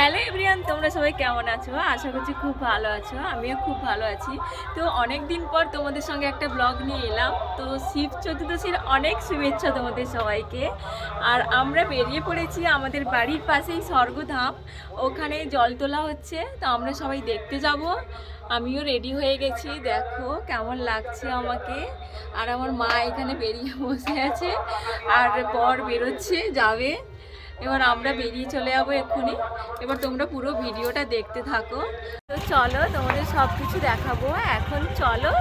Hello everyone, তোমরা সবাই কেমন আছো? আশা করছি খুব ভালো আছো। আমিও খুব ভালো আছি। তো অনেক দিন পর তোমাদের সঙ্গে একটা ব্লগ নিয়ে এলাম। তো শিব চতুর্দশীর অনেক শুভেচ্ছা তোমাদের সবাইকে। আর আমরা বেরিয়ে পড়েছি আমাদের বাড়ির পাশেই স্বর্গধাম, ওখানে জল তোলা হচ্ছে। তো আমরা সবাই দেখতে যাব। আমিও রেডি হয়ে গেছি, দেখো কেমন লাগছে আমাকে। আর আমার মা এখানে বেরিয়ে বসে আছে, আর বর বেরোচ্ছে, যাবে। এবার আমরা বেরিয়ে চলে যাবো এক্ষুনি। এবার তোমরা পুরো ভিডিওটা দেখতে থাকো। তো চলো, তোমাদের সব কিছু দেখাবো এখন। চলো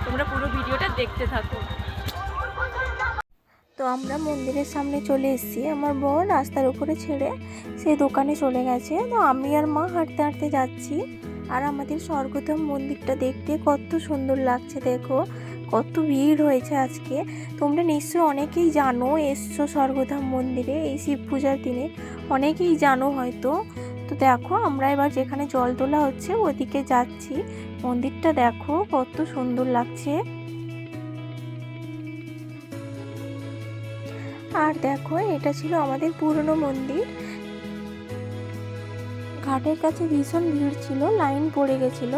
তোমরা পুরো ভিডিওটা দেখতে থাকো। তো আমরা মন্দিরের সামনে চলে এসেছি। আমার বর রাস্তার উপরে ছেড়ে সেই দোকানে চলে গেছে। তো আমি আর মা হাঁটতে হাঁটতে যাচ্ছি। আর আমাদের স্বর্গধাম মন্দিরটা দেখতে কত সুন্দর লাগছে, দেখো কত ভিড় হয়েছে আজকে। তোমরা নিশ্চয়ই অনেকেই জানো, এসছো স্বর্গধাম মন্দিরে এই শিব পূজার দিনে, অনেকেই জানো হয়তো। তো দেখো আমরা এবার যেখানে জল তোলা হচ্ছে ওদিকে যাচ্ছি। মন্দিরটা দেখো কত সুন্দর লাগছে। আর দেখো এটা ছিল আমাদের পুরনো মন্দির। ঘাটের কাছে ভীষণ ভিড় ছিল, লাইন পড়ে গেছিল।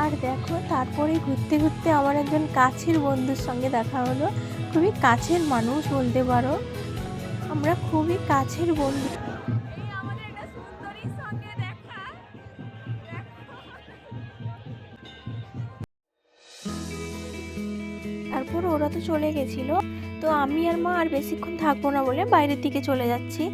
আর দেখো তারপরে ঘুরতে ঘুরতে আমার একজন কাছের বন্ধুর সঙ্গে দেখা হলো। খুবই কাছের মানুষ বলতে পারো, আমরা খুবই কাছের বন্ধু। তারপর ওরা তো চলে গেছিল। তো আমি আর মা আর বেশিক্ষণ থাকবো না বলে বাইরের দিকে চলে যাচ্ছি।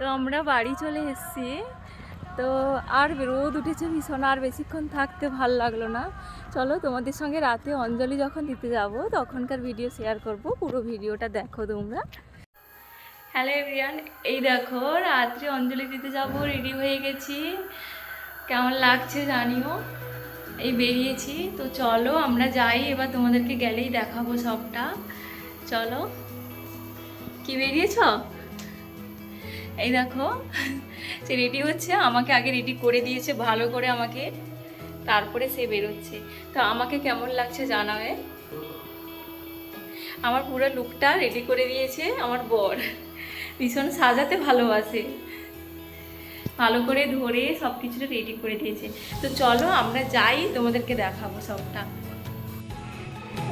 তো আমরা বাড়ি চলে এসেছি। তো আর রোদ উঠেছে ভীষণ, আর বেশিক্ষণ থাকতে ভাল লাগলো না। চলো তোমাদের সঙ্গে রাতে অঞ্জলি যখন দিতে যাব তখনকার ভিডিও শেয়ার করব, পুরো ভিডিওটা দেখো তোমরা। হ্যালো এভরিওয়ান, এই দেখো রাত্রে অঞ্জলি দিতে যাব, রেডি হয়ে গেছি। কেমন লাগছে জানিও। এই বেরিয়েছি, তো চলো আমরা যাই। এবার তোমাদেরকে গেলেই দেখাবো সবটা। চলো। কি বেরিয়েছ? এই দেখো সে রেডি হচ্ছে, আমাকে আগে রেডি করে দিয়েছে ভালো করে আমাকে, তারপরে সে বেরোচ্ছে। তো আমাকে কেমন লাগছে জানাবে। আমার পুরো লুকটা রেডি করে দিয়েছে আমার বর, ভীষণ সাজাতে ভালোবাসে, ভালো করে ধরে সব কিছুটা রেডি করে দিয়েছে। তো চলো আমরা যাই, তোমাদেরকে দেখাবো সবটা।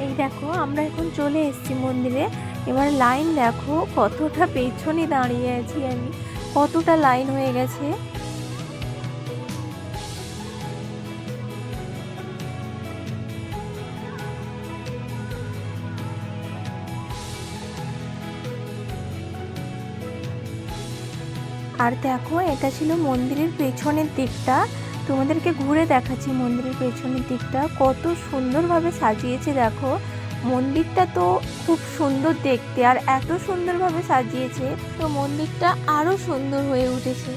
এই দেখো আমরা এখন চলে এসেছি মন্দিরে। এবার লাইন দেখো কতটা পেছনে দাঁড়িয়ে আছি আমি, কতটা লাইন হয়ে গেছে। আর দেখো এটা ছিল মন্দিরের পেছনের দিকটা। তোমাদেরকে ঘুরে দেখাচ্ছি মন্দিরের পেছনের দিকটা কত সুন্দরভাবে সাজিয়েছে। দেখো মন্দিরটা তো খুব সুন্দর দেখতে, আর এত সুন্দরভাবে সাজিয়েছে তো মন্দিরটা আরো সুন্দর হয়ে উঠেছে।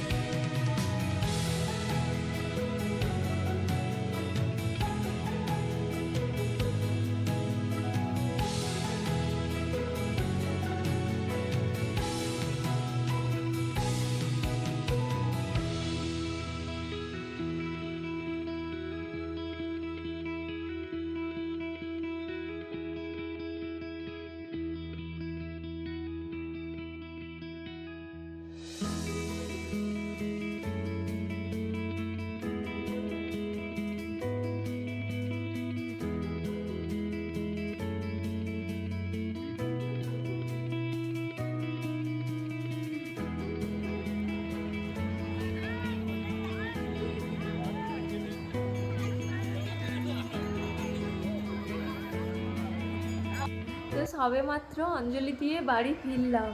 সবেমাত্র অঞ্জলি দিয়ে বাড়ি ফিরলাম।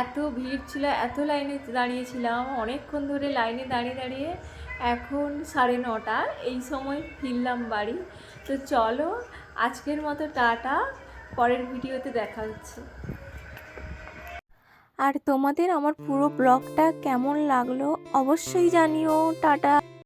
এত ভিড় ছিল, এত লাইনে দাঁড়িয়েছিলাম, অনেকক্ষণ ধরে লাইনে দাঁড়িয়ে দাঁড়িয়ে এখন 9:30, এই সময় ফিরলাম বাড়ি। তো চলো আজকের মতো টাটা, পরের ভিডিওতে দেখা হচ্ছে। আর তোমাদের আমার পুরো ব্লগটা কেমন লাগলো অবশ্যই জানিও। টাটা।